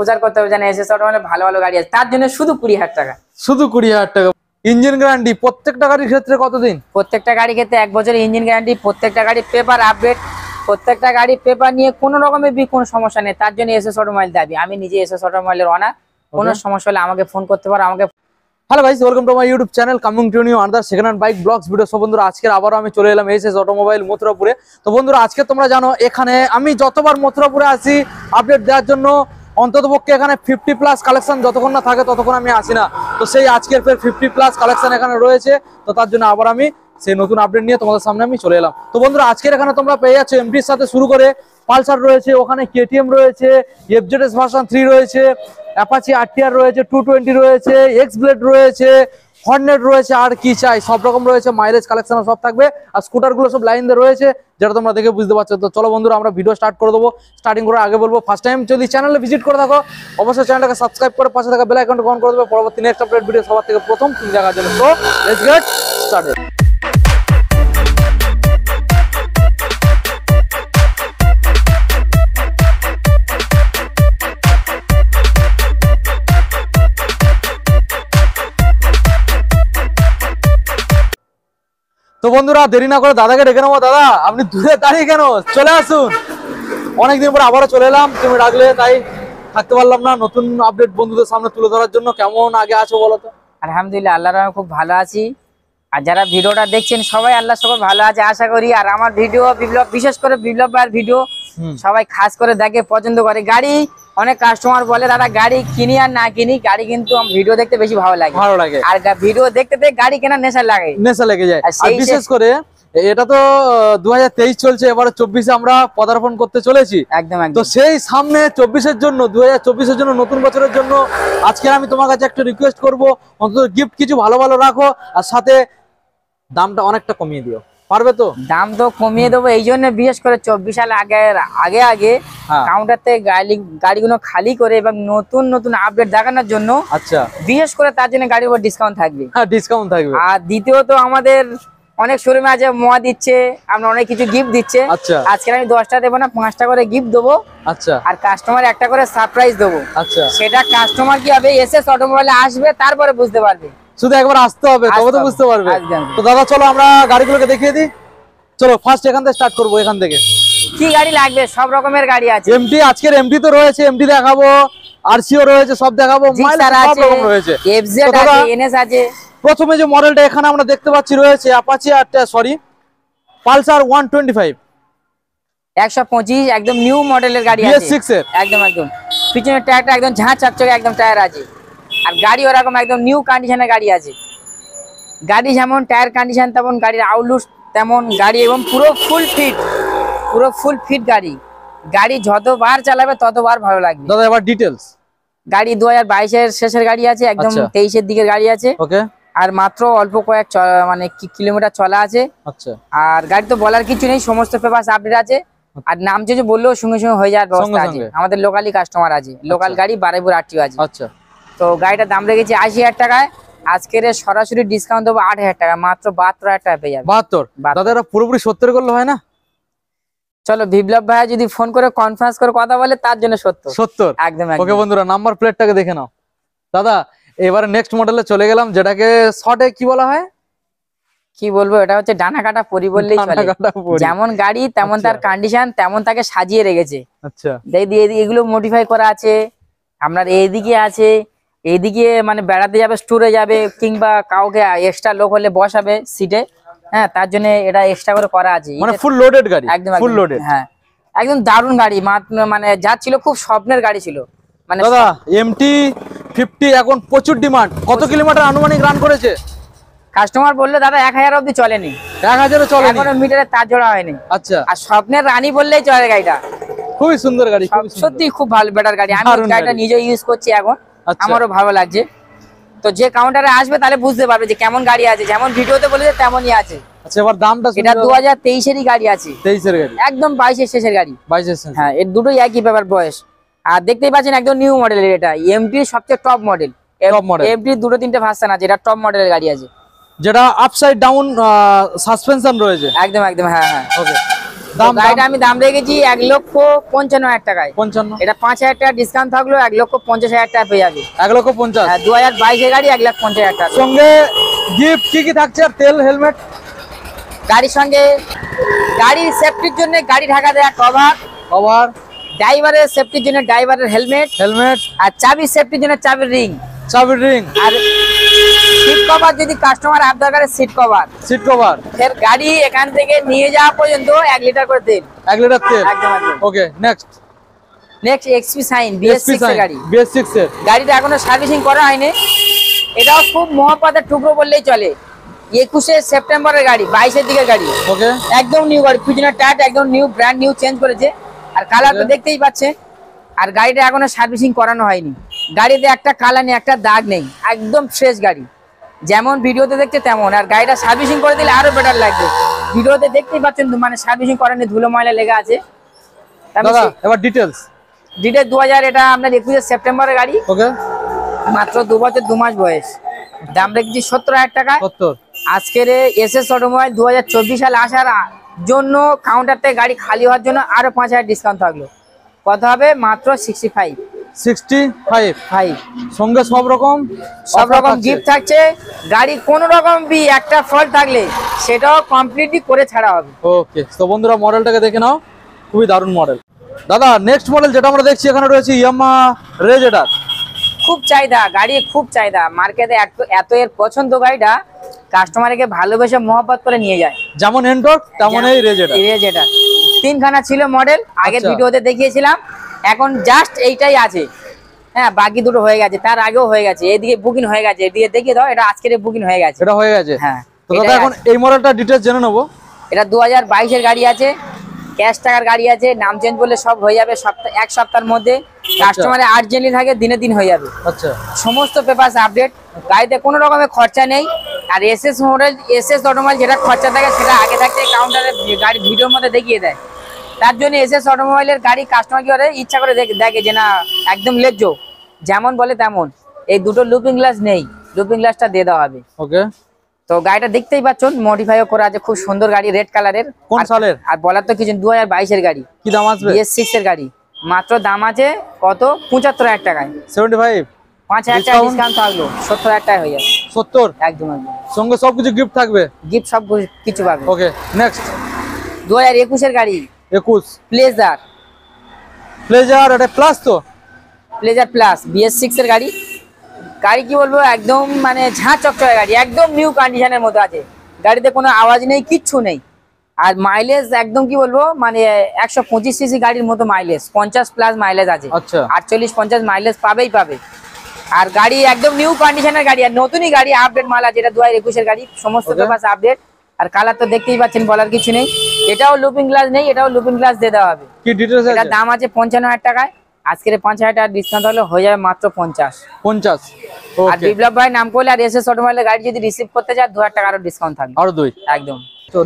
প্রচার করতে হবে জানেন এসএস অটোমোবাইলে ভালো ভালো গাড়ি আছে, তার জন্য শুধু 20,000 টাকা। শুধু 20,000 টাকা। ইঞ্জিন গ্যারান্টি প্রত্যেকটা গাড়ির ক্ষেত্রে কতদিন? প্রত্যেকটা গাড়ির ক্ষেত্রে 1 বছরের ইঞ্জিন গ্যারান্টি, প্রত্যেকটা গাড়ি পেপার আপডেট, প্রত্যেকটা গাড়ি পেপার নিয়ে কোনো রকমের কোনো সমস্যা নেই, তার জন্য এসএস অটোমোবাইল দাবি। আমি নিজে এসএস অটোমোবাইলের ওনার, কোনো সমস্যা হলে আমাকে ফোন করতে পারো। আমাকে hello guys, welcome to my YouTube channel coming to new another second hand bike vlogs video. সব বন্ধুরা আজকে আবারও আমি চলে এলাম এসএস অটোমোবাইল মথুরাপুরে। তো বন্ধুরা আজকে তোমরা জানো এখানে আমি যতবার মথুরাপুরে আসি আপডেট দেওয়ার জন্য অন্ততপক্ষে এখানে 50+ কালেকশন যতক্ষণ না থাকে ততক্ষণ আমি আসি না। তো সেই আজকের ফের 50+ কালেকশন এখানে রয়েছে, তো তার জন্য আবার আমি সেই নতুন আপডেট নিয়ে তোমাদের সামনে আমি চলে এলাম। তো বন্ধুরা আজকের এখানে তোমরা পেয়ে যাচ্ছ এমটির সাথে শুরু করে পালসার রয়েছে, ওখানে কেটিএম রয়েছে, এফজেডএস ভার্সন 3 রয়েছে, অ্যাপাচি আরটিআর রয়েছে, 220 রয়েছে, এক্স ব্লেড রয়েছে, হর্নেট রয়েছে, আর কি চাই সব রকম রয়েছে। মাইলেজ কালেকশন সব থাকবে, আর স্কুটার গুলো সব লাইন দিয়ে রয়েছে, যেটা তোমরা দেখে বুঝতে পারছো। তো চলো বন্ধুরা আমরা ভিডিও স্টার্ট করে দেবো। স্টার্টিং করে আগে বলবো, ফার্স্ট টাইম যদি চ্যানেলে ভিজিট করে থাকো অবশ্যই চ্যানেলটাকে সাবস্ক্রাইব করে পাশে থাকা বেল আইকনটা অন করে দেবে, পরবর্তী নেক্সট আপডেট ভিডিও সবার থেকে প্রথম তুমি দেখার জন্য। তো লেটস গেট স্টার্টেড। তো বন্ধুরা দেরি না করে দাদাকে ডেকে নেবো। দাদা আপনি দূরে দাঁড়িয়ে কেন, চলে আসুন। অনেকদিন পর আবারও চলে এলাম, তুমি ডাকলে তাই থাকতে পারলাম না। নতুন আপডেট বন্ধুদের সামনে তুলে ধরার জন্য। কেমন আগে আছো বলো তো? আলহামদুলিল্লাহ, আল্লাহর রহমতে খুব ভালো আছি। আর যারা ভিডিওটা দেখছেন সবাই আল্লাহ সকল ভালো আছে আশা করি। আর আমার ভিডিও বিপ্লব, বিশেষ করে বিপ্লব ভাইয়ের ভিডিও সবাই খাস করে দেখে, পছন্দ করে। গাড়ি অনেক কাস্টমার বলে দাদা গাড়ি কিনি আর না কিনি, গাড়ি কিন্তু ভিডিও দেখতে বেশি ভালো লাগে। আর ভিডিও দেখতে দেখতে গাড়ি কেনার নেশা লেগে যায়। আর বিশেষ করে এটা তো 2023 চলছে, এবারে 24-এ আমরা পদার্পণ করতে চলেছি। একদম। তো সেই সামনে 24-এর জন্য, 2024-এর জন্য, নতুন বছরের জন্য আজকে আমি তোমার কাছে একটা রিকোয়েস্ট করবো, অন্তত গিফট কিছু ভালো ভালো রাখো, আর সাথে দামটা অনেকটা কমিয়ে দিও। পারবে তো? দাম তো কমিয়ে দেবো, এই জন্য বিশেষ করে 24 সাল আগে কাউন্টার থেকে গাড়িগুলো খালি করে এবং নতুন নতুন আপডেট দেখানোর জন্য। আচ্ছা, বিশেষ করে তার জন্য গাড়ির উপর ডিসকাউন্ট থাকবে। হ্যাঁ ডিসকাউন্ট থাকবে। আর দ্বিতীয়ত আমাদের অনেক শোরুমে আছে মোয়া দিচ্ছে, আমরা অনেক কিছু গিফট দিচ্ছে। আচ্ছা, আজকে আমি 10টা দেবো না, 5টা করে গিফট দেবো। আচ্ছা, আর কাস্টমার একটা করে সারপ্রাইজ দেবো। আচ্ছা, সেটা কাস্টমার কি হবে, এসএস অটোমোবাইলে আসবে তারপরে বুঝতে পারবে। শুধু একবার আসতে হবে তবে তো বুঝতে পারবে। তো দাদা চলো আমরা গাড়িগুলোকে দেখিয়ে দিই। চলো ফার্স্ট এখান থেকে স্টার্ট করবো। এখান থেকে কি গাড়ি লাগবে? সব রকমের গাড়ি আছে। এমটি, আজকের এমটি তো রয়েছে, এমটি দেখাবো, আরসিও রয়েছে, সব দেখাবো। সব রকম রয়েছে, এফজেড আছে, এনএস আছে। প্রথমে যে মডেলটা এখানে আমরা দেখতে পাচ্ছি রয়েছে অ্যাপাচি পালসার 125 125, একদম নিউ মডেলের গাড়ি আছে। BS6 এর একদম পিছনের টায়ারটা একদম ঝাঁ চকচকে একদম টায়ার আছে। আর গাড়ি ওরকম একদম নিউ কন্ডিশনের গাড়ি আছে। গাড়ি যেমন টায়ার কন্ডিশন তেমন গাড়ির আউটলুক তেমন গাড়ি, এবং পুরো ফুল ফিট গাড়ি যতবার চালাবে ততবার ভালো লাগবে। দাদা এবার ডিটেইলস। গাড়ি 2022-এর শেষের গাড়ি আছে, একদম 23-এর দিকের গাড়ি আছে। ওকে। আর মাত্র অল্প কয়েক মানে কিলোমিটার চলা আছে। আচ্ছা। আর গাড়ি তো বলার কিছু নেই, সমস্ত পেপারস আপডেট আছে। আর নাম যদি বললেও সঙ্গে সঙ্গে হয়ে যাওয়ার ব্যবস্থা আছে। আমাদের লোকালি কাস্টমার আছে, লোকাল গাড়ি বারাইপুর আরটিও আছে। আচ্ছা। তো গাড়িটার দাম রেখেছি 80,000 টাকায়। আজকের সরাসরি ডিসকাউন্ট দেবো 8,000 টাকা, মাত্র 72,000 টাকা পেয়ে যাবে। 72? দাদা এটা পুরোপুরি 70 করলে হয় না? চলো বিপ্লব ভাই যদি ফোন করে কনফারেন্স করে কথা বলে তার জন্য 70 একদম। ওকে বন্ধুরা নাম্বার প্লেটটাকে দেখে নাও। দাদা এবারে নেক্সট মডেলে চলে গেলাম, যেটাকে শর্টে কি বলা হয়, কি বলবো, এটা হচ্ছে ডানা কাটা পরি বললেই চলে। যেমন গাড়ি তেমন তার কন্ডিশন তেমন তাকে সাজিয়ে রেখেছে। আচ্ছা, এগুলো মডিফাই করা আছে। আপনার এইদিকে আছে, এইদিকে মানে বেড়াতে যাবে, স্টোরে যাবে, কিংবা কাউকে এক্সট্রা লোক হলে বসাবে সিটে। হ্যাঁ, তার জন্য এটা এক্সট্রা করে করা আছে। মানে ফুল লোডেড গাড়ি। একদম ফুল লোডেড। হ্যাঁ, একদম দারুণ গাড়ি। মানে যা ছিল খুব স্বপ্নের গাড়ি ছিল। মানে দাদা এমটি 50 এখন প্রচুর ডিমান্ড। কত কিলোমিটার আনুমানিক রান করেছে? কাস্টমার বললো দাদা 1000 অবধি চলেনি। 1000 চলেনি, এখনো মিটারে তার জোড়া হয়নি। আচ্ছা। আর স্বপ্নের রানী বললেই চলে গাড়িটা। খুবই সুন্দর গাড়ি, সত্যি খুব ভালো বেটার গাড়ি। আমি গাড়িটা নিজে ইউজ করছি এখন, আমারও ভালো লাগছে। তো যে কাউন্টারে আসবে তাহলে বুঝতে পারবে যে কেমন গাড়ি আছে, যেমন ভিডিওতে বলেছে তেমনই আছে। আচ্ছা, এবার দামটা? এটা 2023-এরই গাড়ি আছে। 23-এর গাড়ি, একদম 22-এর শেষের গাড়ি। 22-এর শেষ। হ্যাঁ, এর দুটোই একই ব্যাপার বয়স। আর দেখতেই পাচ্ছেন একদম নিউ মডেলের। এটা এমটির সবচেয়ে টপ মডেল। এমটির 2-3টে ভার্সন আছে, এটা টপ মডেলের গাড়ি আছে, যেটা আপসাইড ডাউন সাসপেনশন রয়েছে। একদম। হ্যাঁ। ওকে গাড়িটা আমি দাম রেখেছি 1,55,000 টাকায়। 55, এটা 5,000 টাকা ডিসকাউন্ট থাকলো 1,50,000 টাকা পেয়ে যাবে। 1,50,000, 2022 এর গাড়ি 1,50,000 টাকা। সঙ্গে গিফট কি থাকছে? আর তেল, হেলমেট, গাড়ির সঙ্গে গাড়ির সেফটির জন্য গাড়ি ঢাকা দেয়া কভার, ড্রাইভারের সেফটির জন্য ড্রাইভারের হেলমেট, আর চাবি সেফটির জন্য চাবির রিং, আর সিট কভার যদি কাস্টমার আবদার করে সিট কভার। এর গাড়ি এখান থেকে নিয়ে যাওয়া পর্যন্ত 1 লিটার করে তেল। 1 লিটার তেল। একদম। Okay, next XP sign BS6 এর গাড়ি। BS6 এর গাড়িটা এখনো সার্ভিসিং করা হয়নি। এটাও খুব মহাপাতের টুকরো বললেই চলে। 21 সেপ্টেম্বরের গাড়ি, 22 এর দিকের গাড়ি। ওকে, একদম নিউ গাড়ি, পিছনের টায়ার একদম নিউ, ব্র্যান্ড নিউ চেঞ্জ করেছে। আর কালার তো দেখতেই পাচ্ছেন। আর গাড়িটা এখনো সার্ভিসিং করানো হয়নি। গাড়িতে একটা কালার নেই, একটা দাগ নেই, একদম ফ্রেশ গাড়ি, যেমন ভিডিওতে দেখছে তেমন। আর গাড়িটা সার্ভিসিং করে দিলে আরো বেটার লাগবে। ভিডিওতে দেখতেই পাচ্ছেন মানে সার্ভিসিং করানি, ধুলো ময়লা লেগে আছে। দাদা এবার ডিটেইলস 2000, এটা আপনার 21 সেপ্টেম্বরের গাড়ি। ওকে, মাত্র 2 বছর 2 মাস বয়স। দাম রেখেছি 70,000 টাকা। আজকের এসএস অটোমোবাইল 2024 সালে আসার জন্য কাউন্টার থেকে গাড়ি খালি হওয়ার জন্য আরো 5,000 ডিসকাউন্ট থাকলো। কত হবে? মাত্র 65। সঙ্গে সব রকম গিফট থাকছে। গাড়ি কোন রকম একটা ফল্ট থাকলে সেটাও কমপ্লিটলি করে ছাড়া হবে। ওকে, তো বন্ধুরা মডেলটাকে দেখে নাও, খুবই দারুণ মডেল। দাদা নেক্সট মডেল যেটা আমরা দেখছি এখানে রয়েছে ইয়ামাহা রেজেডার। খুব চাহিদা গাড়ি, খুব চাহিদা মার্কেটে। এত এর পছন্দ গাড়িটা, কাস্টমারকে ভালোবেসে মহব্বত করে নিয়ে যায়। যেমন এন্টর্ক তেমন এই রেজেডার। 3খানা ছিল মডেল, আগের ভিডিওতে দেখিয়েছিলাম। এখন জাস্ট এইটাই আছে। হ্যাঁ, বাকি দুটো হয়ে গেছে, তার আগেও হয়ে গেছে। এদিকে বুকিং হয়ে গেছে, এদিকে দেখিয়ে দাও। এটা আজকের বুকিং হয়ে গেছে। হ্যাঁ, তো দাদা এখন এই মডেলটা ডিটেইলস জেনে নেব। এটা 2022 এর গাড়ি আছে, ক্যাশ টাকার গাড়ি আছে। নাম চেঞ্জ করলে সব হয়ে যাবে এক সপ্তাহের মধ্যে। কাস্টমারে আর্জেন্টলি থাকে, দিনে দিন হয়ে যাবে। আচ্ছা, সমস্ত পেপারস আপডেট। গাড়িতে কোনো রকমের খরচা নেই। আর এসএস অটোমোবাইল যেটা খরচা থাকে সেটা আগে থাকতে কাউন্টারে গাড়ি ভিডিওর মধ্যে দেখিয়ে দেয়। তার জন্য এসএস অটোমোবাইলের গাড়ি কাস্টমার কি করে ইচ্ছা করে দেখে যে না একদম লেজ্জো, যেমন বলে তেমন। এই দুটো লুপিং গ্লাস নেই, লুপিং গ্লাসটা দিয়ে দেওয়া হবে। ওকে, তো গাড়িটা দেখতেই পাচ্ছেন, মডিফাইও করা আছে, খুব সুন্দর গাড়ি, রেড কালারের। কোন সালের? আর বলার তো কিছু 2022 এর গাড়ি। কি দাম আসবে? BS6 এর গাড়ি। মাত্র দাম আছে কত? 75,000 টাকায়। 75, 5,000 টাকা ডিসকাউন্ট থাকলো, 70,000 টাকা হয়ে যাবে। 70 একদম। সঙ্গে সবকিছু গিফট থাকবে। গিফট সব কিছু পাবে। ওকে, নেক্সট 2021 এর গাড়ি, 21 প্লেজার। এটা প্লাস তো? প্লেজার প্লাস, BS6 এর গাড়ি। গাড়ি কি বলবো, একদম মানে ঝাঁ চকচকে গাড়ি, একদম নিউ কন্ডিশনের মতো আছে। গাড়িতে কোনো আওয়াজ নেই, কিচ্ছু নেই। আর মাইলেজ একদম কি বলবো, মানে 125 সিসি গাড়ির মতো মাইলেজ, 50+ মাইলেজ আছে। 48-50 মাইলেজ পাবেই পাবে। আর গাড়ি একদম নিউ কন্ডিশনের গাড়ি, আর নতুনই গাড়ি, আপডেট মাল আছে। এটা 2021 এর গাড়ি, সমস্ত পেপার আপডেট। আর কালার তো দেখতেই পাচ্ছেন, বলার কিছু নেই। এটাও লুপিং গ্লাস নেই, এটাও লুপিং গ্লাস দিয়ে দেওয়া হবে। কি ডিটেইলস আছে? এটার দাম আছে 55,000 টাকায়। আজকের 5,000 টাকা ডিসকাউন্ট হলে হয়ে যাবে মাত্র 50। আর বিপ্লব ভাই নাম করলে আর এসএস অটোমোবাইলের গাড়ি যদি রিসিভ করতে চায় 2,000 টাকা আরো ডিসকাউন্ট থাকবে। আরো 2 একদম। তো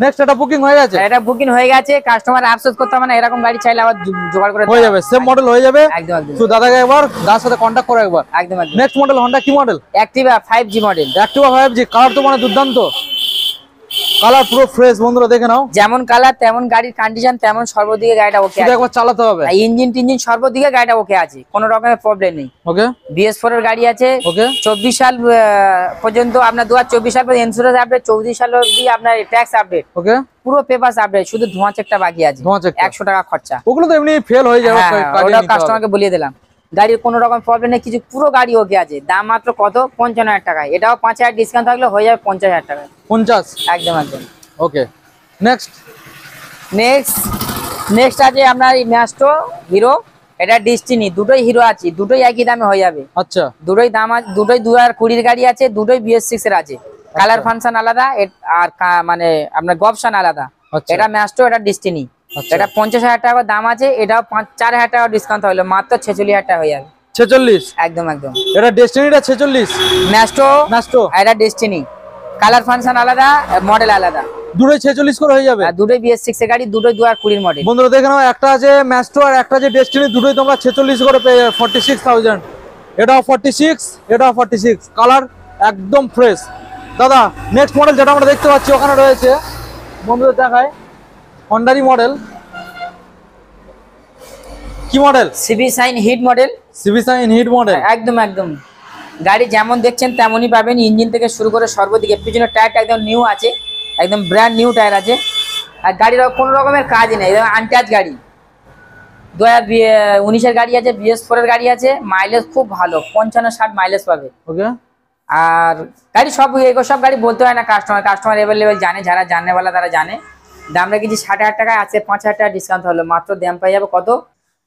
নেক্সট এটা বুকিং হয়ে গেছে? এটা বুকিং হয়ে গেছে, কাস্টমার আফসোস করতে হবে না। এরকম গাড়ি চাইলে আবার জোগাড় করে হয়ে যাবে, সেম মডেল হয়ে যাবে। একদম। তো দাদাকে একবার দাদার সাথে কন্টাক্ট করো একবার। একদম। নেক্সট মডেল হন্ডা, কি model? Activa 5G model. Activa 5G, colour তো মানে দুর্দান্ত, কালার পুরো ফ্রেশ। বন্ধুরা দেখে নাও, যেমন কালার তেমন গাড়ির কন্ডিশন, তেমন সর্বদিকে গাড়িটা ওকে আছে। একবার চালাতে হবে। ইঞ্জিন সর্বদিকে গাড়িটা ওকে আছে, কোনো রকমের প্রবলেম নেই। ওকে, BS4 এর গাড়ি আছে। ওকে, 24 সাল পর্যন্ত আপনার 2024 সাল পর্যন্ত ইন্স্যুরেন্স আপডেট, 34 সাল অবধি আপনার ট্যাক্স আপডেট। ওকে, পুরো পেপারস আপডেট, শুধু ধোঁয়া চেকটা বাকি আছে। 100 টাকা খরচা। ওগুলো তো এমনি ফেল হয়ে যাবে, ওটা কাস্টমারকে বলিয়ে দিলাম। গাড়ির কোনো রকম প্রবলেম নেই কিছু, পুরো গাড়ি ওকে আছে। দাম মাত্র কত? 55,000 টাকায়। এটাও 5,000 ডিসকাউন্ট থাকলে হয়ে যাবে 50,000 টাকায়। 50? একদম একদম। ওকে, নেক্সট আছে আপনার ম্যাস্টো হিরো। এটা ডেস্টিনি, দুটোই হিরো আছে, দুটোই একই দামে হয়ে যাবে। আচ্ছা, দুটোই দাম আছে, দুটোই 2020 এর গাড়ি আছে, দুটোই BS6 এর আছে। কালার ফাংশন আলাদা, আর মানে আপনার গপশন আলাদা। এটা ম্যাস্টো, এটা ডেস্টিনি। এটা 50,000 টাকা দাম আছে। এটাও 4,000 টাকা ডিসকাউন্ট হলো, মাত্র 46,000 টাকা হয়ে যাবে। 46? একদম একদম। এটা ডেস্টিনিটা 46, ম্যাস্টো এটা ডেস্টিনি। কালার ফাংশন আলাদা, মডেল আলাদা। দুটোই 46 করে হয়ে যাবে। আর দুটোই BS6 এর গাড়ি, দুটোই 2020 মডেল। বন্ধুরা দেখে নাও, একটা আছে ম্যাস্টো আর একটা আছে ডেস্টিনি, দুটোই তোমরা 46 করে পেয়ে যাবে, 46,000। এটাও 46, এটাও 46, কালার একদম ফ্রেশ। দাদা নেক্সট মডেল যেটা আমরা দেখতে পাচ্ছি ওখানে রয়েছে, বন্ধুদের দেখায় হন্ডারি মডেল, কি model? CB Shine hit model. CB Shine hit model, একদম একদম। গাড়ি যেমন দেখছেন তেমনই পাবেন, ইঞ্জিন থেকে শুরু করে সর্বদিকে। পিছনের টায়ারটা একদম নিউ আছে, একদম ব্র্যান্ড নিউ টায়ার আছে। আর গাড়ির কোনো রকমের কাজ নেই, আনটাচ গাড়ি। 2019-এর গাড়ি আছে, BS4 এর গাড়ি আছে। মাইলেজ খুব ভালো, 55-60 মাইলেজ পাবে। ওকে। আর গাড়ি সব গাড়ি বলতে হয় না, কাস্টমার অ্যাভেলেবেল জানে, যারা জানেওয়ালা তারা জানে। দাম রেখেছি 60,000 টাকায়, আছে 5,000 টাকা ডিসকাউন্ট হলো, মাত্র দাম পেয়ে যাবে কত।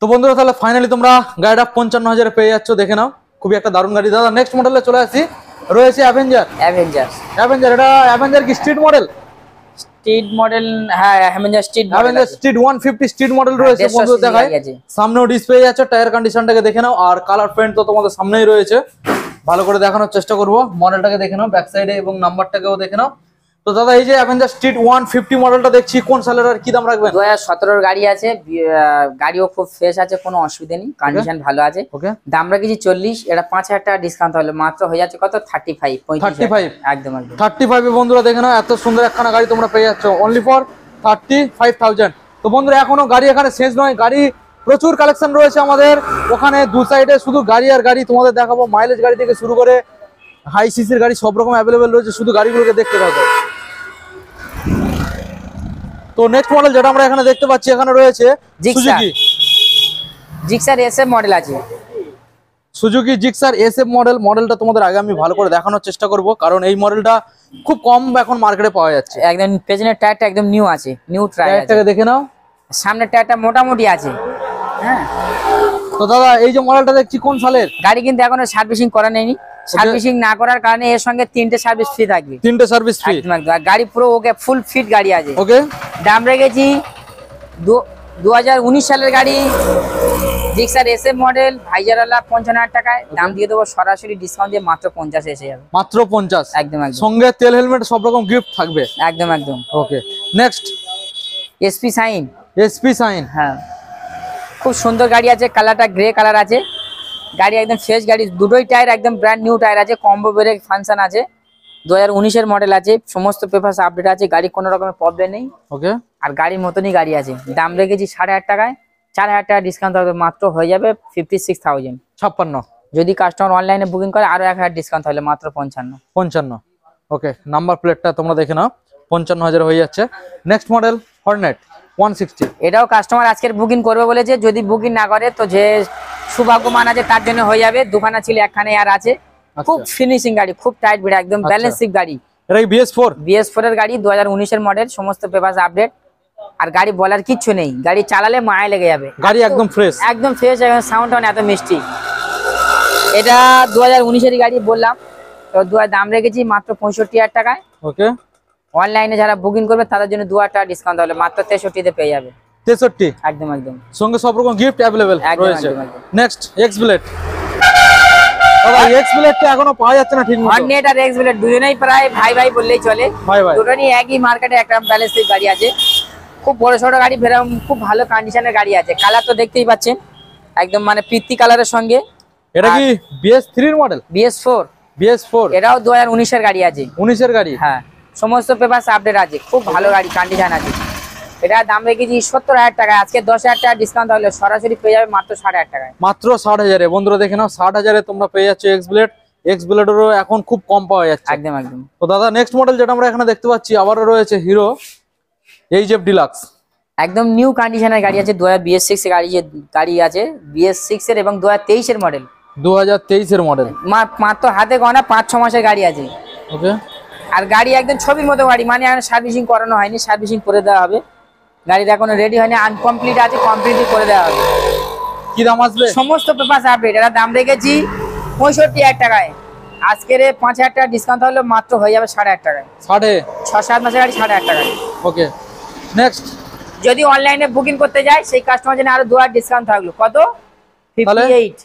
তো বন্ধুরা তাহলে ফাইনালি তোমরা গাড়িটা 55,000 পেয়ে যাচ্ছ, দেখে নাও, খুবই একটা দারুণ গাড়ি। দাদা নেক্সট মডেলে চলে আসি, রয়েছে অ্যাভেঞ্জার। এটা অ্যাভেঞ্জার কি স্ট্রিট মডেল? স্ট্রিট মডেল, হ্যাঁ Avenger street model. Avenger street 150 street model রয়েছে বন্ধুরা, দেখাই। সামনেও ডিসপ্লে আছে, টায়ার কন্ডিশনটাকে দেখে নাও, আর কালার প্রিন্ট তো তোমাদের সামনেই রয়েছে। ভালো করে দেখানোর চেষ্টা করব, মডেলটাকে দেখে নাও, ব্যাক সাইডে এবং নাম্বারটাকেও দেখে নাও। তো দাদা এই যে অ্যাভেঞ্জার স্ট্রিট 150 মডেলটা দেখছি, কোন সালের আর কি দাম রাখবেন? 2017-এর গাড়ি আছে, গাড়িও খুব ফ্রেশ আছে, কোনো অসুবিধা নেই, কন্ডিশন ভালো আছে। দাম রাখছি 40, এটা 5,000 টাকা ডিসকাউন্ট হলো, মাত্র হয়ে যাচ্ছে কত 35। একদম একদম 35 এ বন্ধুরা দেখে নাও, এত সুন্দর একখানা গাড়ি তোমরা পেয়ে যাচ্ছ অনলি ফর 35,000। তো বন্ধুরা এখনো গাড়ি এখানে শেষ নয়, গাড়ি প্রচুর কালেকশন রয়েছে আমাদের ওখানে। দু সাইডে শুধু গাড়ি আর গাড়ি তোমাদের দেখাবো, মাইলেজ গাড়ি থেকে শুরু করে হাই সিসির গাড়ি সব রকম অ্যাভেলেবেল রয়েছে, শুধু গাড়িগুলোকে দেখতে থাকো। তো নেক্সট মডেল যেটা আমরা এখানে দেখতে পাচ্ছি, এখানে রয়েছে সুজুকি জিক্সার এসএফ মডেল আছে। সুজুকি জিক্সার এসএফ মডেলটা তোমাদের আগে আমি ভালো করে দেখানোর চেষ্টা করব, কারণ এই মডেলটা খুব কম এখন মার্কেটে পাওয়া যাচ্ছে। একদম পেছনের টায়ারটা একদম নিউ আছে, নিউ টায়ারটাকে দেখে নাও, সামনের টায়ারটা মোটামুটি আছে। হ্যাঁ তো দাদা এই যে মডেলটা দেখছি কোন সালের? গাড়ি কিন্তু এখনো সার্ভিসিং করা নেই, সার্ভিসিং না করার কারণে এর সঙ্গে 3টে সার্ভিস ফ্রি থাকবে। 3টে সার্ভিস ফ্রি, গাড়ি পুরো ওকে ফুল ফিট গাড়ি আছে। ওকে। দাম রেখেছি 2019 সালের গাড়ি, জিক্সার এসএফ মডেল, ভাইজারওয়ালা, 55,000 টাকায়। দাম দিয়ে দেবো সরাসরি ডিসকাউন্ট দিয়ে মাত্র 50 এসে যাবে, মাত্র 50। একদম একদম, সঙ্গে তেল হেলমেট সব রকম গিফট থাকবে, একদম একদম। ওকে। Next SP Shine. হ্যাঁ খুব সুন্দর গাড়ি আছে, কালারটা গ্রে কালার আছে। গাড়ি একদম ফ্রেশ গাড়ি, দুটোই টায়ার একদম ব্র্যান্ড নিউ টায়ার আছে, কম্বো ব্রেক ফাংশন আছে। 2019-এর মডেল আছে, সমস্ত পেপারস আপডেট আছে, গাড়ি কোনো রকমের প্রবলেম নেই, ওকে। আর গাড়ির মতনই গাড়ি আছে। দাম রেখেছি 60,000 টাকায়, 4,000 টাকা ডিসকাউন্ট হবে, মাত্র হয়ে যাবে 56,000। 56। যদি কাস্টমার অনলাইনে বুকিং করে আরো 1,000 ডিসকাউন্ট হলে মাত্র 55। ওকে, নাম্বার প্লেটটা তোমরা দেখে নাও, 55,000 হয়ে যাচ্ছে। নেক্সট মডেল হর্নেট 160, এটাও কাস্টমার আজকের বুকিং করবে বলেছে, যদি বুকিং না করে তো যে সৌভাগ্যমান আছে তার জন্য হয়ে যাবে। দুখানা ছিল, একখানে আর আছে। খুব ফিনিশিং গাড়ি, খুব টাইট ভিড়, একদম ব্যালেন্সিং গাড়ি। এটা কি BS4 এর গাড়ি, 2019-এর মডেল, সমস্ত পেপারস আপডেট। আর গাড়ি বলার কিচ্ছু নেই, গাড়ি চালালে মায়া লেগে যাবে। গাড়ি একদম ফ্রেশ, একদম ফ্রেশ, এবং সাউন্ডটা এত মিষ্টি। এটা 2019-এর গাড়ি বললাম, তো দাম রেখেছি মাত্র 65,000 টাকায়, ওকে। অনলাইনে যারা বুকিং করবে তাদের জন্য 2,000 টাকা ডিসকাউন্ট হলে মাত্র 63-তে পেয়ে যাবে। 63, একদম একদম, সঙ্গে সব রকম গিফট अवेलेबल রয়েছে। Next x blade. দাদা এক্স ব্লেডটা এখনো পাওয়া যাচ্ছে না ঠিক মতো। হর্নেট আর এক্স ব্লেড দুজনেই প্রায় ভাই ভাই বললেই চলে, দুটোরই একই মার্কেটে একটা ব্যালেন্সিং গাড়ি আছে। খুব বড় ছোট গাড়ি, বেরম খুব ভালো কন্ডিশনের গাড়ি আছে। কালার তো দেখতেই পাচ্ছেন, একদম মানে পিত্তি কালারের সঙ্গে। এটা কি BS3 এর মডেল? BS4। এটাও 2019-এর গাড়ি আছে। 19-এর গাড়ি, হ্যাঁ, সমস্ত পেপারস আপডেট আছে, খুব ভালো গাড়ি, কন্ডিশন আছে। এটা দাম রেখেছি 70,000 টাকা, আজকে 10,000 টাকা ডিসকাউন্ট হলে সরাসরি পেয়ে যাবে মাত্র 60,000 টাকায়। মাত্র 60,000 এ বন্ধুরা দেখে নাও, 60,000 এ তোমরা পেয়ে যাচ্ছ এক্স ব্লেডেরও এখন খুব কম পাওয়া যাচ্ছে, একদম একদম। তো দাদা নেক্সট মডেল যেটা আমরা এখানে দেখতে পাচ্ছি, আবারও রয়েছে হিরো HF ডিলাক্স। একদম নিউ কন্ডিশনের গাড়ি আছে, 2026 এর গাড়ি আছে, BS6 এর, এবং 2023-এর মডেল। 2023-এর মডেল, মাত্র হাতে গণা 5-6 মাসের গাড়ি আছে, ওকে। আর গাড়ি একদম ছবির মতো গাড়ি, মানে সার্ভিসিং করানো হয়নি, সার্ভিসিং করে দেওয়া হবে। গাড়িটা এখনো রেডি হয়নি, আনকমপ্লিট আছে, কমপ্লিটলি করে দেওয়া হবে। কি দাম আসবে? সমস্ত পেপারস আপডেট। এটা দাম রেখেছি 65,000 টাকায়, আজকের 5,000 টাকা ডিসকাউন্ট হলে মাত্র হয়ে যাবে 60,000 টাকায়। 6-7 মাসের গাড়ি 60,000 টাকায়, ওকে। নেক্সট যদি অনলাইনে বুকিং করতে যায় সেই কাস্টমার জন্য আরো 2,000 ডিসকাউন্ট থাকলো, কত 58।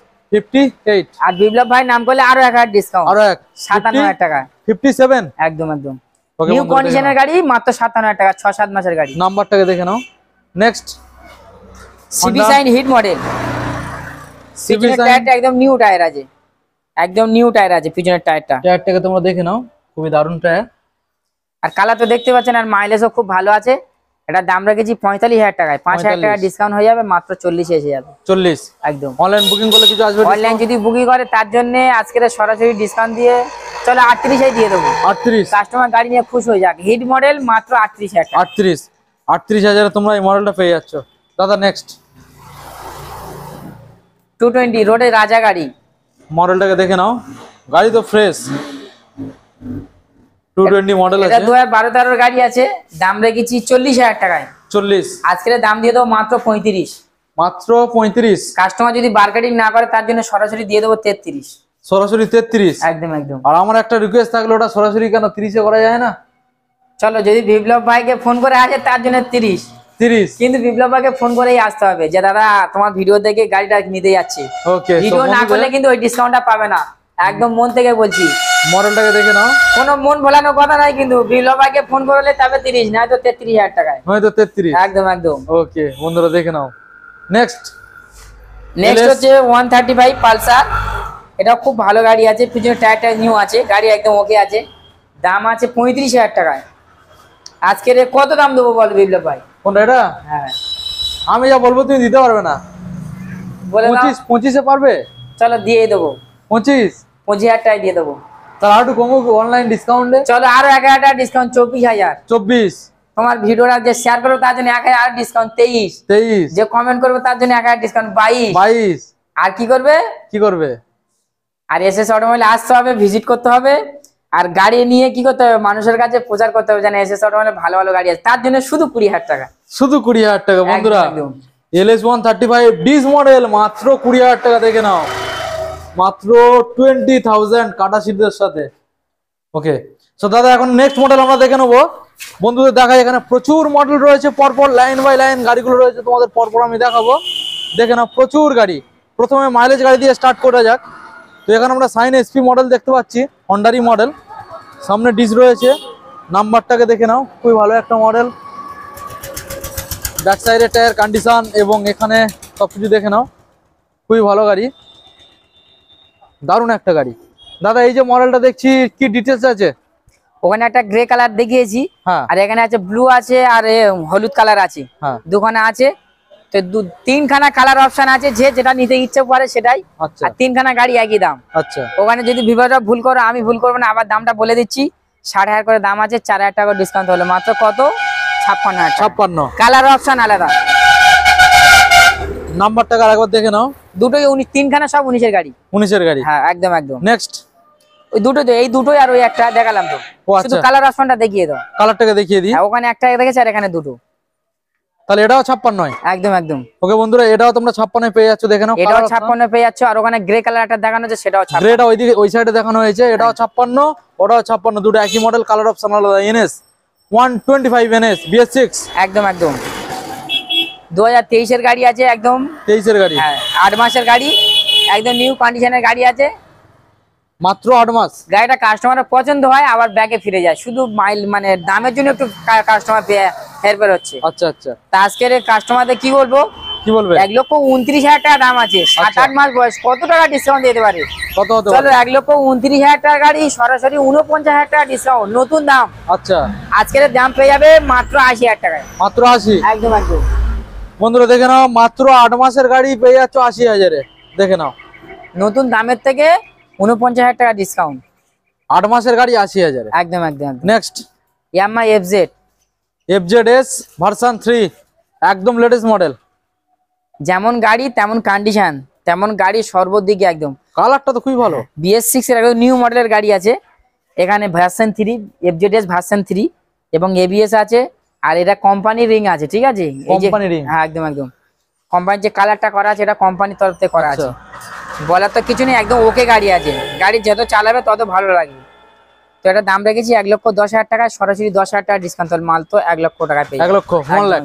আর বিপ্লব ভাই নাম করলে আরো 1,000 ডিসকাউন্ট, আরো 57,000 টাকা, 57। একদম একদম, নিউ কন্ডিশনের গাড়ি, মাত্র 57,000 টাকা, 6-7 মাসের গাড়ি। নাম্বারটাকে দেখে নাও। Next CB Shine hit model. পিছনের টায়ারটা একদম নিউ টায়ার আছে, একদম নিউ টায়ার আছে পিছনের টায়ারটাকে তোমরা দেখে নাও, খুবই দারুণ টায়ার। আর কালার তো দেখতে পাচ্ছেন, আর মাইলেজও খুব ভালো আছে। এটা দাম রেখেছি 45,000 টাকায়, 5,000 টাকা ডিসকাউন্ট হয়ে যাবে, মাত্র 40 এসে যাবে। 40 একদম। অনলাইন বুকিং করলে কিছু আসবে? অনলাইন যদি বুকিং করে তার জন্য আজকের সরাসরি ডিসকাউন্ট দিয়ে চলো 38 দিয়ে দেবো। 38? কাস্টমার গাড়ি নিয়ে খুশ হয়ে যাক। হিট মডেল মাত্র 38,000 টাকা। 38,000 তোমরা এই মডেলটা পেয়ে যাচ্ছ। দাদা নেক্সট 220 রোডে রাজা গাড়ি, মডেলটাকে দেখে নাও, গাড়ি তো ফ্রেশ। 220 মডেল আছে, এটা 2012-13 গাড়ি আছে, দাম রেখেছি 40,000 টাকায়। 40? আজকের দাম দিয়ে দেবো মাত্র 35। মাত্র 35? কাস্টমার যদি মার্কেটিং না করে তার জন্য সরাসরি দিয়ে দেবো 33। সরাসরি 33? একদম একদম। আর আমার একটা রিকোয়েস্ট থাকলো, ওটা সরাসরি কেন 30 এ করা যায় না? চলো যদি বিপ্লব ভাইকে ফোন করে আসে তার জন্য 30। কিন্তু বিপ্লব ভাইকে ফোন করেই আসতে হবে যে দাদা তোমার ভিডিও দেখে গাড়িটা নিতে যাচ্ছি। ওকে, ভিডিও না করলে কিন্তু ওই ডিসকাউন্টটা পাবে না, একদম মন থেকে বলছি। মডেলটাকে দেখে নাও, কোনো মন ভোলানোর কথা নাই, কিন্তু বিপ্লব ভাইকে ফোন করলে তবে 30, না তো 33,000 টাকায়। হয়তো 33? একদম একদম। ওকে বন্ধুরা দেখে নাও। নেক্সট হচ্ছে 135 পালসার, এটা খুব ভালো গাড়ি আছে, পিছনে টায়ারটা নিউ আছে, গাড়ি একদম ওকে আছে, দাম আছে 35,000 টাকায়। আজকের কত দাম দেবো বল বিপ্লব ভাই? কোনটা এটা? হ্যাঁ আমি যা বলবো তুমি দিতে পারবে না। বলে 25 এ পারবে? চলো দিয়ে দেবো 25,000 টাকায় দিয়ে দেবো। তাহলে আর একটু কমো অনলাইন ডিসকাউন্টে। চলো আরো 1,000 টাকা ডিসকাউন্ট, 24,000। 24? তোমার ভিডিওটা যে শেয়ার করবে তার জন্য 1,000 ডিসকাউন্ট, 23। যে কমেন্ট করবে তার জন্য 1,000 ডিসকাউন্ট, 22। আর কি করবে? আর এসএস অটোমোবাইল আসতে হবে, ভিজিট করতে হবে, আর গাড়ি নিয়ে কি করতে হবে, মানুষের কাছে প্রচার করতে হবে জানে এসএস অটোমোবাইলে ভালো ভালো গাড়ি আছে, তার জন্য শুধু 20,000 টাকা। শুধু 20,000 টাকা বন্ধুরা। LS 135 ডিস মডেল মাত্র 20,000 টাকা, দেখে নাও, মাত্র 20,000 কাটা সিটের সাথে। ওকে সো দাদা এখন নেক্সট মডেল আমরা দেখে নেবো। বন্ধুদের দেখাই, এখানে প্রচুর মডেল রয়েছে, পরপর লাইন বাই লাইন গাড়িগুলো রয়েছে, তোমাদের পরপর আমি দেখাবো। দেখে নাও প্রচুর গাড়ি। প্রথমে মাইলেজ গাড়ি দিয়ে স্টার্ট করা যাক। তো এখানে আমরা সাইন এসপি মডেল দেখতে পাচ্ছি, হন্ডারি মডেল, সামনে ডিস রয়েছে, নাম্বারটাকে দেখে নাও, খুবই ভালো একটা মডেল। ব্যাক সাইডের টায়ার কন্ডিশন এবং এখানে সবকিছু দেখে নাও, খুবই ভালো গাড়ি, দারুণ একটা গাড়ি। দাদা এই যে মডেলটা দেখছি, কি ডিটেলস আছে? ওখানে একটা গ্রে কালার দেখিয়েছি, আর এখানে আছে ব্লু আছে, আর হলুদ কালার আছে, দুখানা আছে। তো 3খানা কালার অপশন আছে, যে যেটা নিতে ইচ্ছে করে সেটাই। আচ্ছা। আর 3খানা গাড়ি একই দাম। আচ্ছা। ওখানে যদি ভিভোটা ভুল করো, আমি ভুল করবো না, আবার দামটা বলে দিচ্ছি, 60,000 করে দাম আছে, 4,000 টাকা ডিসকাউন্ট হলো মাত্র কত, 56,000। 56 কালার অপশন আলাদা। নাম্বারটা আরেকবার দেখে নাও, দুটোই 3খানা সব 19-এর গাড়ি। 19-এর গাড়ি, হ্যাঁ একদম একদম। নেক্সট ওই দুটো তো, এই দুটোই আর ওই একটা দেখালাম তো, শুধু কালার অপশনটা দেখিয়ে দাও। কালারটাকে দেখিয়ে দিই। ওখানে একটা দেখেছি আর এখানে দুটো, তাহলে এটাও 56? একদম একদম। ওকে বন্ধুরা, এটাও তোমরা 56 পেয়ে যাচ্ছ, দেখে নাও, এটাও 56 পেয়ে যাচ্ছ। আর ওখানে গ্রে কালারটা দেখানো হচ্ছে, সেটাও 56। গ্রেটা ওইদিকে ওই সাইডে দেখানো হয়েছে, এটাও 56, ওটাও 56, দুটো একই মডেল, কালার অপশন আলাদা। NS 125 NS BS6, একদম একদম। 2023-এর গাড়ি আছে, একদম 23-এর গাড়ি। হ্যাঁ 8 মাসের গাড়ি, একদম নিউ কন্ডিশনের গাড়ি আছে, মাত্র 8 মাস। গাড়িটা কাস্টমারের পছন্দ হয়, আবার ব্যাকে ফিরে যায়, শুধু মাইল মানে দামের জন্য একটু কাস্টমার হেরফের হচ্ছে। আচ্ছা আচ্ছা। তা আজকের কাস্টমারদের কি বলবো, কি বলবে? 1,29,000 টাকা দাম আছে, 7-8 মাস বয়স, কত টাকা ডিসকাউন্ট দিতে পারে? কত হতে চলো 1,29,000 টাকা গাড়ি, সরাসরি 49,000 টাকা ডিসকাউন্ট, নতুন দাম। আচ্ছা, আজকের দাম পেয়ে যাবে মাত্র 80,000 টাকায়। মাত্র 80? একদম একদম। বন্ধুরা দেখে নাও, মাত্র 8 মাসের গাড়ি পেয়ে যাচ্ছ 80,000-এ, দেখে নাও, নতুন দামের থেকে 49,000 টাকা ডিসকাউন্ট, 8 মাসের গাড়ি 80,000-এ। একদম একদম। নেক্সট ইয়ামাহা FZS ভার্সন 3, একদম লেটেস্ট মডেল, যেমন গাড়ি তেমন কন্ডিশন, তেমন গাড়ি সর্বদিকে একদম। কালারটা তো খুবই ভালো। BS6 এর একদম নিউ মডেলের গাড়ি আছে, এখানে ভার্সন 3 FZS ভার্সন 3 এবং ABS আছে, আর এটা কোম্পানি রিং আছে, ঠিক আছে, কোম্পানি রিং। হ্যাঁ একদম একদম। কোম্পানির যে কালারটা করা আছে এটা কোম্পানির তরফ থেকে করা আছে, বলার তো কিছু নেই, একদম ওকে গাড়ি আছে, গাড়ি যত চালাবে তত ভালো লাগবে। তো এটা দাম রেখেছি 1,10,000 টাকা, সরাসরি 10,000 টাকা ডিসকাউন্ট, মাল তো 1 লক্ষ টাকা পেয়ে 1 লক্ষ 1 লাখ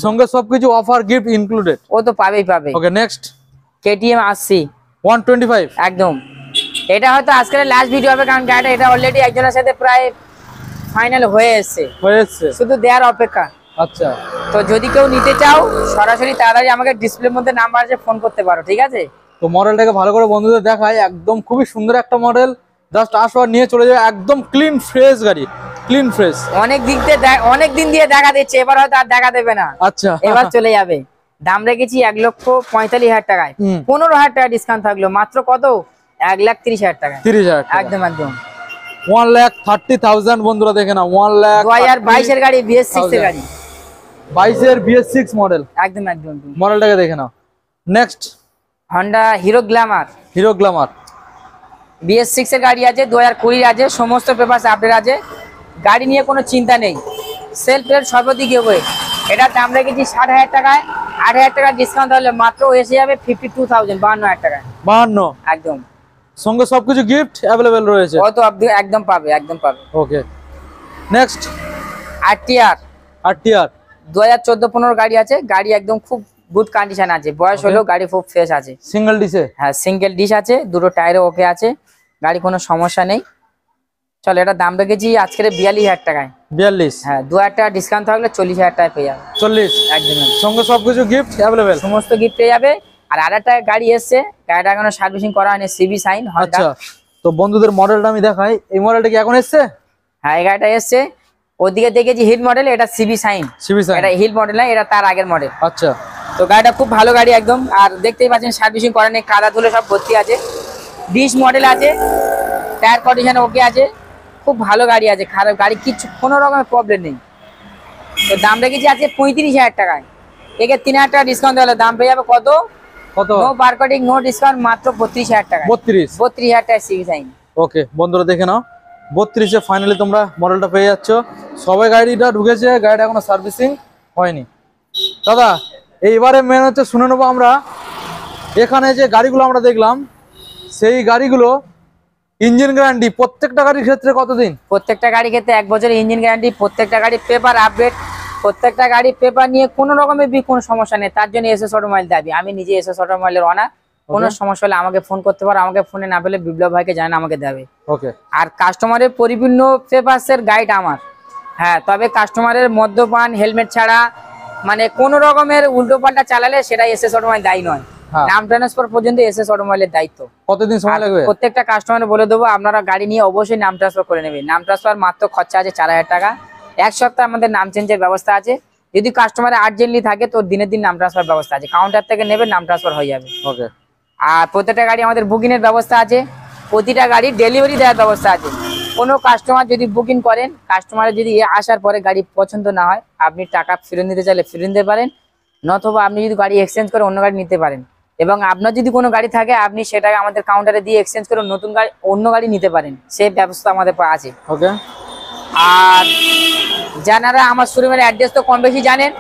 সঙ্গে সবকিছু অফার গিফট ইনক্লুডেড। ও তো পাবেই পাবে। ওকে নেক্সট KTM 80 125, একদম। এটা হয়তো আজকের লাস্ট ভিডিও হবে, কারণ গাড়িটা এটা অলরেডি একজনের সাথে প্রায় ফাইনাল হয়ে এসেছে, শুধু দেওয়ার অপেক্ষা। আচ্ছা, তো যদি কেউ নিতে চাও সরাসরি তাড়াতাড়ি আমাকে ডিসপ্লের মধ্যে নাম্বার আছে, ফোন করতে পারো, ঠিক আছে। তো মডেলটাকে ভালো করে বন্ধুদের দেখায়, একদম খুবই সুন্দর একটা মডেল, জাস্ট আসো আর নিয়ে চলে যাবে, একদম ক্লিন ফ্রেশ গাড়ি, ক্লিন ফ্রেশ। অনেক দিন দিয়ে দেখা দিচ্ছে, এবার হয়তো আর দেখা দেবে না। আচ্ছা, এবার চলে যাবে। দাম রেখেছি 1,45,000 টাকায়, 15,000 টাকা ডিসকাউন্ট থাকলো, মাত্র কত 1,30,000 টাকা। 30,000 একদম একদম 1,30,000 বন্ধুরা দেখে না, 2022 এর গাড়ি, BS6 এর গাড়ি, 22 এর BS6 মডেল। একদম একদম মডেলটাকে দেখে নাও। Next Honda Hero Glamour. BS6 এর গাড়ি আছে, 2020 আছে, সমস্ত পেপারস আপডেট আছে, গাড়ি নিয়ে কোনো চিন্তা নেই, সেলফ রেট সর্বদিকে হবে। এটা দাম রেখেছি 60,000 টাকায়, 8,000 টাকা ডিসকাউন্ট হলে মাত্র এসে যাবে 52,000, 52,000 টাকায়। 52 একদম, সঙ্গে সবকিছু গিফট अवेलेबल রয়েছে। ও তো আপনি একদম পাবে, একদম পাবে। ওকে, নেক্সট RTR 2014-15 গাড়ি আছে, গাড়ি একদম খুব গুড কন্ডিশন আছে, বয়স হলেও গাড়ি খুব ফ্রেশ আছে। সিঙ্গেল ডিসে? হ্যাঁ, সিঙ্গেল ডিশ আছে, দুটো টায়ারও ওকে আছে, গাড়ি কোনো সমস্যা নেই। চলো, এটা দাম রেখেছি আজকের 42,000 টাকায়। 42? হ্যাঁ, 2,000 টাকা ডিসকাউন্ট থাকলে 40,000 টাকায় পেয়ে যাবে। 40? একদম, সঙ্গে সবকিছু গিফট अवेलेबल, সমস্ত গিফট পেয়ে যাবে। আর আরেকটা গাড়ি এসছে, গাড়িটা এখনো সার্ভিসিং করা হয়নি, সিবি সাইন। আচ্ছা, তো বন্ধুদের মডেলটা আমি দেখাই, এই মডেলটা কি এখন এসছে? হ্যাঁ, এই গাড়িটা এসছে, ওদিকে দেখেছি হিট মডেল, এটা সিবি সাইন। এটা হিট মডেল না, এটা তার আগের মডেল। আচ্ছা, তো গাড়িটা খুব ভালো গাড়ি একদম, আর দেখতেই পাচ্ছেন সার্ভিসিং করা নেই, কাদা ধুলে সব ভর্তি আছে, ডিশ মডেল আছে, টায়ার কন্ডিশন ওকে আছে, খুব ভালো গাড়ি আছে, খারাপ গাড়ি কিছু কোনো রকমের প্রবলেম নেই। তো দাম রেখেছি আছে 35,000 টাকায়, একে 3,000 টাকা ডিসকাউন্ট হলে দাম পেয়ে যাবে কত? নো মার্কেটিং, নো ডিসকাউন্ট, মাত্র 32,000 টাকা। 32,000 টাকা সিবি সাইন। ওকে বন্ধুরা দেখে নাও, 32-এ ফাইনালি তোমরা মডেলটা পেয়ে যাচ্ছ। সবাই গাড়িটা ঢুকেছে, গাড়িটা এখনো সার্ভিসিং হয়নি। দাদা এইবারে মেন হচ্ছে শুনে নেবো আমরা, এখানে যে গাড়িগুলো আমরা দেখলাম, সেই গাড়িগুলো ইঞ্জিন গ্যারান্টি প্রত্যেকটা গাড়ির ক্ষেত্রে কতদিন? প্রত্যেকটা গাড়ির ক্ষেত্রে 1 বছরের ইঞ্জিন গ্যারান্টি, প্রত্যেকটা গাড়ির পেপার আপডেট, প্রত্যেকটা গাড়ির পেপার নিয়ে কোনো রকমের কোনো সমস্যা নেই। তার জন্য এসএস অটোমোবাইল দাবি, আমি নিজে এসএস অটোমোবাইলের ওনার। কোনো সমস্যা হলে আমাকে ফোন করতে পারো, আমাকে ফোনে না পেলে বিপ্লব ভাইকে জানান, আমাকে দেবে। ওকে, আর কাস্টমারের পরিপূর্ণ পেপারসের গাইড আমার। হ্যাঁ, তবে কাস্টমারের মদ্যপান, হেলমেট ছাড়া, মানে কোনো রকমের উল্টো পাল্টা চালালে সেটা এসএস অটোমোবাইল দায়ী নয়। নাম ট্রান্সফার পর্যন্ত এসএস অটোমোবাইলের দায়িত্ব। কতদিন সময় লাগবে? প্রত্যেকটা কাস্টমারে বলে দেবো, আপনারা গাড়ি নিয়ে অবশ্যই নাম ট্রান্সফার করে নেবেন। নাম ট্রান্সফার মাত্র খরচা আছে 4,000 টাকা। 1 সপ্তাহ আমাদের নাম চেঞ্জের ব্যবস্থা আছে। যদি কাস্টমার আর্জেন্টলি থাকে তো দিনের দিন নাম ট্রান্সফার ব্যবস্থা আছে, কাউন্টার থেকে নেবে, নাম ট্রান্সফার হয়ে যাবে। ওকে, আর প্রত্যেকটা গাড়ি আমাদের বুকিং এর ব্যবস্থা আছে, প্রতিটা গাড়ি ডেলিভারি দেওয়ার ব্যবস্থা আছে। কোনো কাস্টমার যদি বুকিং করেন, কাস্টমারের যদি আসার পরে গাড়ি পছন্দ না হয়, আপনি টাকা ফেরত নিতে চাইলে ফেরত নিতে পারেন, নতুবা আপনি যদি গাড়ি এক্সচেঞ্জ করে অন্য গাড়ি নিতে পারেন। এবং আপনার যদি কোনো গাড়ি থাকে, আপনি সেটাকে আমাদের কাউন্টারে দিয়ে এক্সচেঞ্জ করে নতুন গাড়ি, অন্য গাড়ি নিতে পারেন, সেই ব্যবস্থা আমাদের আছে। ওকে, আর যারা আমার শোরুমের অ্যাড্রেস তো কম বেশি জানেন,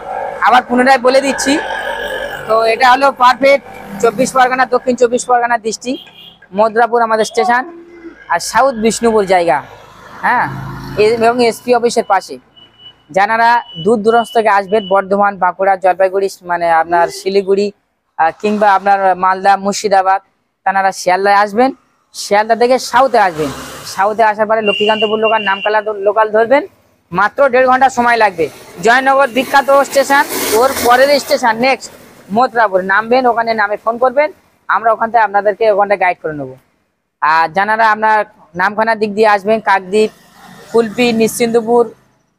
আবার পুনরায় বলে দিচ্ছি। তো এটা হলো পারফেক্ট 24 পরগনা, দক্ষিণ 24 পরগনা ডিস্ট্রিক্ট, মথুরাপুর আমাদের স্টেশন, আর সাউথ বিষ্ণুপুর জায়গা। হ্যাঁ, এবং এসপি অফিসের পাশে। যারা দূর দূরান্ত থেকে আসবেন, বর্ধমান, বাঁকুড়া, জলপাইগুড়ি, মানে আপনার শিলিগুড়ি, কিংবা আপনার মালদা, মুর্শিদাবাদ, তারা শিয়ালদায় আসবেন, শিয়ালদা থেকে সাউথে আসবেন। সাউথে আসার পরে লক্ষ্মীকান্তপুর লোকাল, নামকালা লোকাল ধরবেন, মাত্র 1.5 ঘন্টা সময় লাগবে। জয়নগর বিখ্যাত স্টেশন, ওর পরের স্টেশন নেক্সট মথুরাপুর নামবেন, ওখানে নামে ফোন করবেন, আমরা ওখান থেকে আপনাদেরকে ওখানটা গাইড করে নেবো। আর যারা আপনার নামখানার দিক দিয়ে আসবেন, কাকদ্বীপ, কুলপি, নিশ্চিন্দপুর,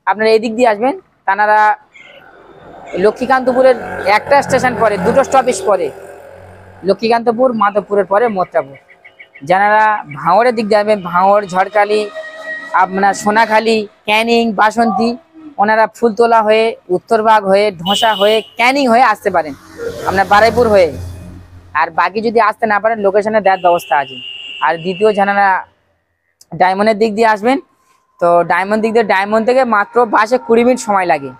আপনারা এই দিক দিয়ে আসবেন, তারা লক্ষ্মীকান্তপুরের একটা স্টেশন পরে, 2টো স্টপেজ পরে লক্ষ্মীকান্তপুর, মাধবপুরের পরে মথুরাপুর। যারা ভাঙড়ের দিক দিয়ে আসবেন, ভাঙড়, ঝড়খালি, আপনার সোনাখালি, ক্যানিং, বাসন্তী, ওনারা ফুলতলা হয়ে, উত্তরবাগ হয়ে, ঢোসা হয়ে, ক্যানিং হয়ে আসতে পারেন, আপনার বারাইপুর হয়ে। আর বাকি যদি আসতে না পারেন, লোকেশনে দেওয়ার ব্যবস্থা আছে। আর দ্বিতীয় যারা ডায়মন্ডের দিক দিয়ে আসবেন, তো ডায়মন্ড দিক দিয়ে, ডায়মন্ড থেকে মাত্র বাসে 20 মিনিট সময় লাগে।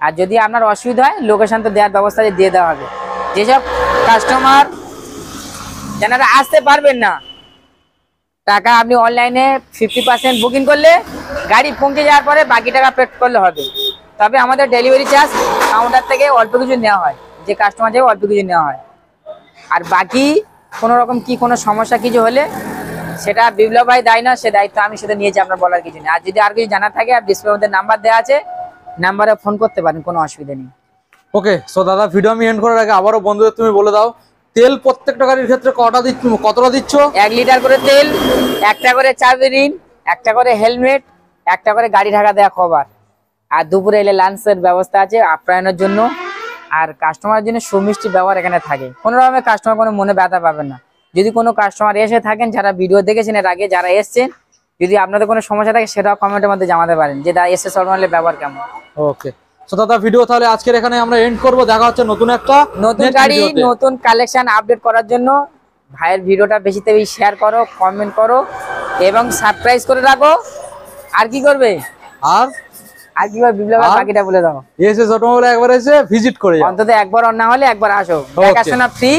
আর যদি আপনার অসুবিধা হয়, লোকেশন তো দেওয়ার ব্যবস্থা দিয়ে দেওয়া হবে। যেসব কাস্টমার যারা আসতে পারবেন না, টাকা আপনি অনলাইনে 50% বুকিং করলে, গাড়ি পৌঁছে যাওয়ার পরে বাকি টাকা পে করলে হবে। তবে আমাদের ডেলিভারি চার্জ কাউন্টার থেকে অল্প কিছু নেওয়া হয়, যে কাস্টমার থেকে অল্প কিছু নেওয়া হয়। আর বাকি কোনো রকম কোনো সমস্যা কিছু হলে সেটা বিপ্লব ভাই দায় না, সে দায়িত্ব আমি সেটা নিয়েছি, আপনার বলার কিছু নেই। আর যদি আর কিছু জানা থাকে, আর ডিসপ্লের মধ্যে নাম্বার দেওয়া আছে, নাম্বারে ফোন করতে পারেন, কোনো অসুবিধা নেই। ওকে, সো দাদা ভিডিও আমি এন্ড করার আগে আবারও বন্ধুদের তুমি বলে দাও, তেল প্রত্যেকটা গাড়ির ক্ষেত্রে কতটা দিচ্ছ? 1 লিটার করে তেল, একটা করে চাবি রিং, একটা করে হেলমেট, একটা করে গাড়ি ঢাকা দেওয়া কভার, আর দুপুরে এলে লাঞ্চের ব্যবস্থা আছে আপ্যায়নের জন্য, আর কাস্টমারের জন্য সুমিষ্টি ব্যবহার এখানে থাকে। কোনো রকমের কাস্টমার কোনো মনে ব্যথা পাবেন না। যদি কোনো কাস্টমার এসে থাকেন, যারা ভিডিও দেখেছেন এর আগে, যারা এসছেন, যদি আপনাদের কোনো সমস্যা থাকে সেটাও কমেন্টের মধ্যে জানাতে পারেন যে দাদা এসে শোরুমের ব্যবহার কেমন। ওকে, তো দাদা ভিডিও তাহলে আজকের এখানে আমরা এন্ড করব। দেখা হচ্ছে নতুন একটা নতুন গাড়ি নতুন কালেকশন আপডেট করার জন্য ভাইয়ের ভিডিওটা বেশিতে বেশি শেয়ার করো, কমেন্ট করো এবং সাবস্ক্রাইব করে রাখো। আর কি করবে? আর কি করবে বিপ্লব, বাকিটা বলে দাও। এসএস অটোমোবাইল একবার এসে ভিজিট করে যাও, অন্তত একবার না হলে একবার আসো। দেখাশোনা ফ্রি,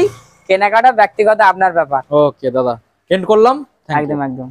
কেনাকাটা ব্যক্তিগত আপনার ব্যাপার। ওকে দাদা, এন্ড করলাম। একদম একদম।